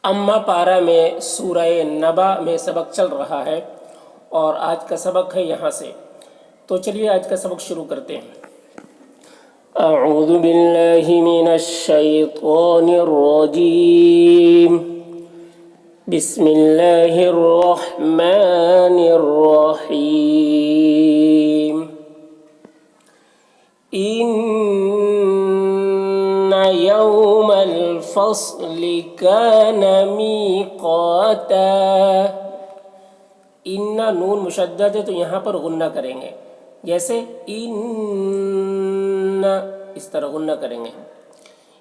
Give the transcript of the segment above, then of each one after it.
اما پارہ میں سورہ نبا میں سبق چل رہا ہے اور آج کا سبق ہے یہاں سے، تو چلیے آج کا سبق شروع کرتے ہیں۔ اعوذ باللہ من الشیطان الرجیم، بسم اللہ الرحمن الرحیم۔ ان یوم الفصل کان میقاتا، ان نون مشدد ہے تو یہاں پر غنہ کریں گے، جیسے ان اس طرح غنہ کریں گے۔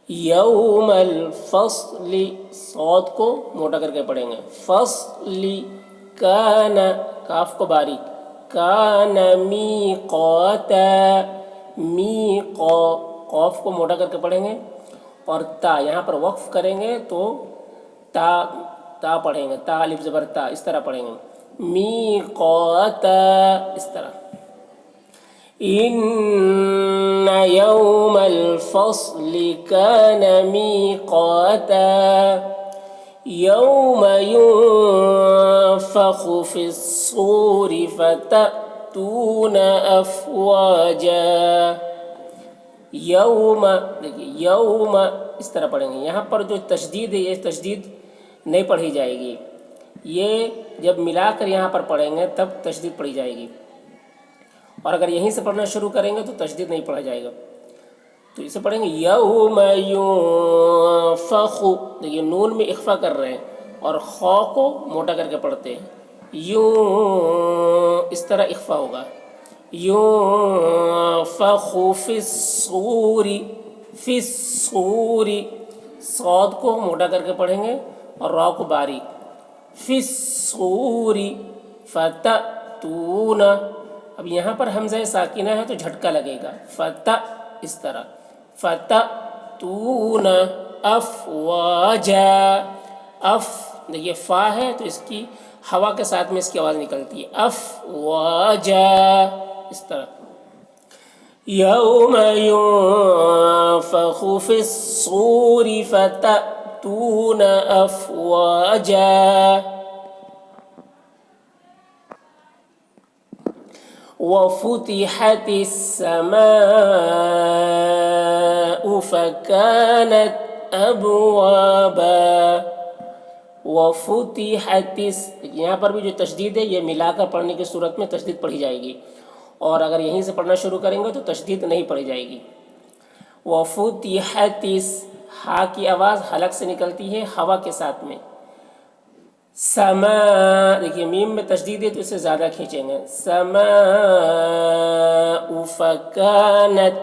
یوم الفصل، صاد کو موٹا کر کے پڑھیں گے، فصل کان، کاف کو باریک، کان میقاتا، قاف کو موٹا کر کے پڑھیں گے، اور تا یہاں پر وقف کریں گے تو تا پڑھیں گے، تا الف زبر تا، اس طرح پڑھیں گے، میقاتا اس طرح۔ ان یوم الفصل کان میقاتا یوم ينفخ في الصور فتأتون افواجا۔ یوم، دیکھیے یوم اس طرح پڑھیں گے، یہاں پر جو تشدید ہے یہ تشدید نہیں پڑھی جائے گی، یہ جب ملا کر یہاں پر پڑھیں گے تب تشدید پڑھی جائے گی، اور اگر یہیں سے پڑھنا شروع کریں گے تو تشدید نہیں پڑھا جائے گا۔ تو اسے پڑھیں گے یوم ینفخ، دیکھیے نون میں اخفا کر رہے ہیں اور خا کو موٹا کر کے پڑھتے ہیں، یوں اس طرح اخفا ہوگا، ينفخ في الصور، فی الصور، صاد کو موٹا کر کے پڑھیں گے اور را کو باریک، فی الصور فتأتون، اب یہاں پر حمزہ ساکنہ ہے تو جھٹکا لگے گا، اس طرح، فتأتون افواجا، دیکھیے فا ہے تو اس کی ہوا کے ساتھ میں اس کی آواز نکلتی ہے، افواجا اس طرح۔ یوم ینفخ فی الصور فتأتون افواجا وفتحت السماء فكانت ابوابا، وفتحت، یہاں پر بھی جو تشدید ہے یہ ملا کر پڑھنے کی صورت میں تشدید پڑھی جائے گی، اور اگر یہیں سے پڑھنا شروع کریں گے تو تشدید نہیں پڑھی جائے گی۔ وفتحت، ہا کی آواز حلق سے نکلتی ہے ہوا کے ساتھ میں، سما، دیکھیے میم میں تشدید ہے تو اسے زیادہ کھینچیں گے، سماء فکانت،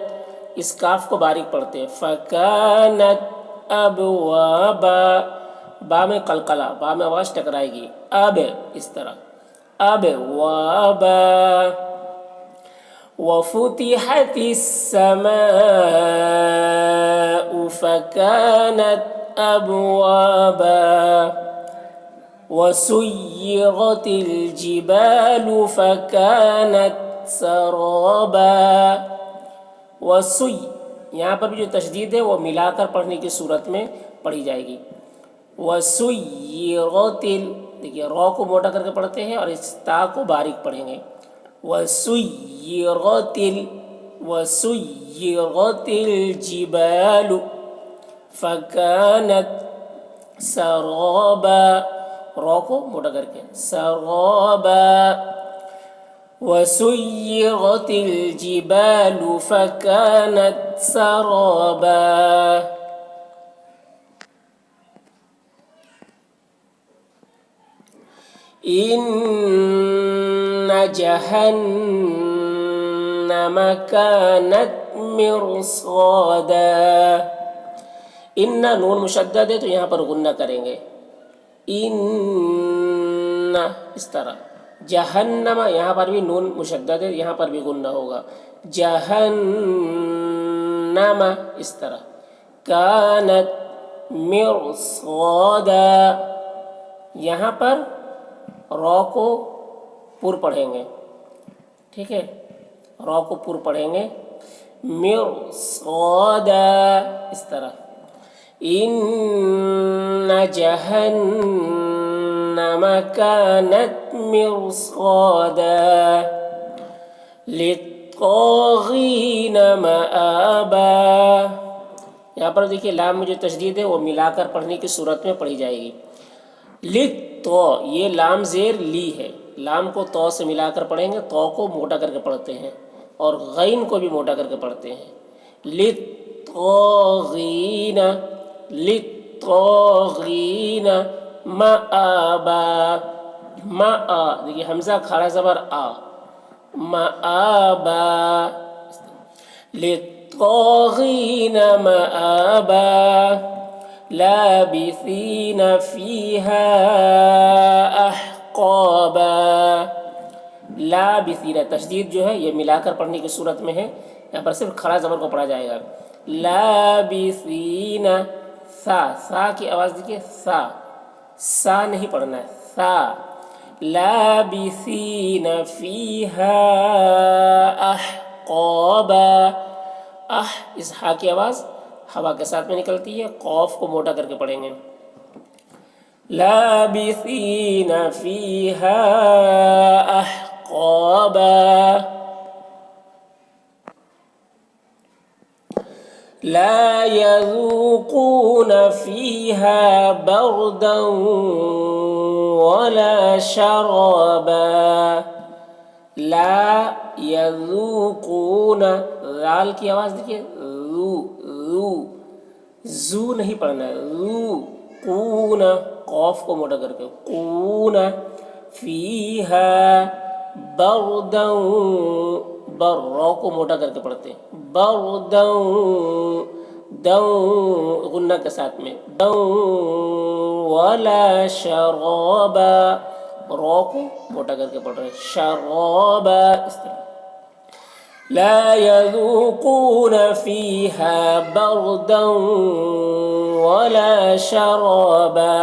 اس کاف کو باریک پڑھتے ہیں، فکانت ابوابا، با میں قلقلہ، با میں آواز ٹکرائے گی، اب اس طرح، ابوابا وفتحت السماء فكانت ابوابا وسيرت الجبال فكانت سرابا، یہاں پر بھی جو تشدید ہے وہ ملا کر پڑھنے کی صورت میں پڑھی جائے گی، وسيرت، دیکھیے را کو موٹا کر کے پڑھتے ہیں اور اس تا کو باریک پڑھیں گے، وسيرت الجبال فكانت سرابا، را کو موٹا کر کے، سرابا وسيرت الجبال فكانت سرابا۔ ان جہنم کانت مرصادا، ان نون مشدد ہے تو یہاں پر غنہ کریں گے، ان اس طرح، جہنم یہاں پر بھی نون مشدد ہے یہاں پر بھی غنہ ہوگا، جہنم اس طرح، کانت مرصادا، یہاں پر را کو پر پڑھیں گے، ٹھیک ہے، را کو پر پڑھیں گے، مرصادا اس طرح، إن جهنم كانت مرصادا للطاغين مآبا. یہاں پر دیکھیے لام میں جو تشدید ہے وہ ملا کر پڑھنے کی صورت میں پڑھی جائے گی. تو یہ لام زیر لی ہے. لام کو تو سے ملا کر پڑھیں گے. تو کو موٹا کر کے پڑھتے ہیں اور غین کو بھی موٹا کر کے پڑھتے ہیں. للطاغین للطاغین مآبا. دیکھیے حمزہ کھڑا زبر آ. مآبا للطاغین مآبا لابثین فیہا احقابا. لابثین تشدید جو ہے یہ ملا کر پڑھنے کی صورت میں ہے. یہاں پر صرف کھڑا زبر کو پڑھا جائے گا. لابثین سا کی آواز دیکھیے. سا نہیں پڑھنا ہے. لابثین فیہا احقابا. اس ہا کی آواز ہوا کے ساتھ میں نکلتی ہے. قوف کو موٹا کر کے پڑھیں گے. لابثین فیہا احقابا لا يذوقون فيها بردا ولا شرابا. لا يذوقون ذال کی آواز دیکھیے. زو نہیں پڑھنا ہے. قون قوف کو موٹا کر کے. قون فیہا بردا را کو موٹا کر کے پڑھتے ہیں. بردا غنہ کے ساتھ میں. ولا شرابا را کو موٹا کر کے پڑھ رہے ہیں. شرابا اس طرح. لا يذوقون فيها بردا ولا شرابا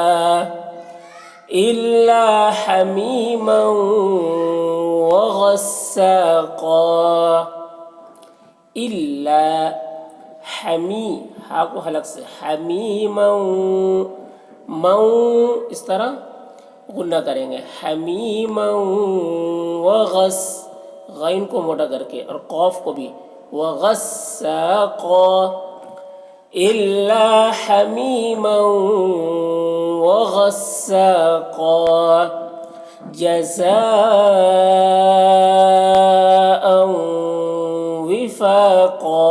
إلا حميما وغساقا. إلا حمی ہا کو حلق سے. حمیما اس طرح غنہ کریں گے. حمیما غین کو موٹا کر کے اور قوف کو بھی. وغساقا إلا حمیما وغساقا جزاء وفاقا.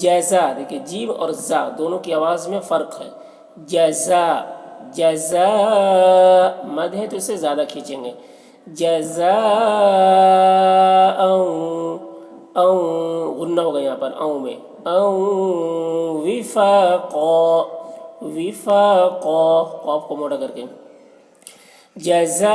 جزا دیکھیں جیم اور زا دونوں کی آواز میں فرق ہے. جزا مد ہے تو اسے زیادہ کھینچیں گے. جزاء غنہ ہوگا یہاں پر میں. وفاقا قوف کو موٹا کر کے. جزاء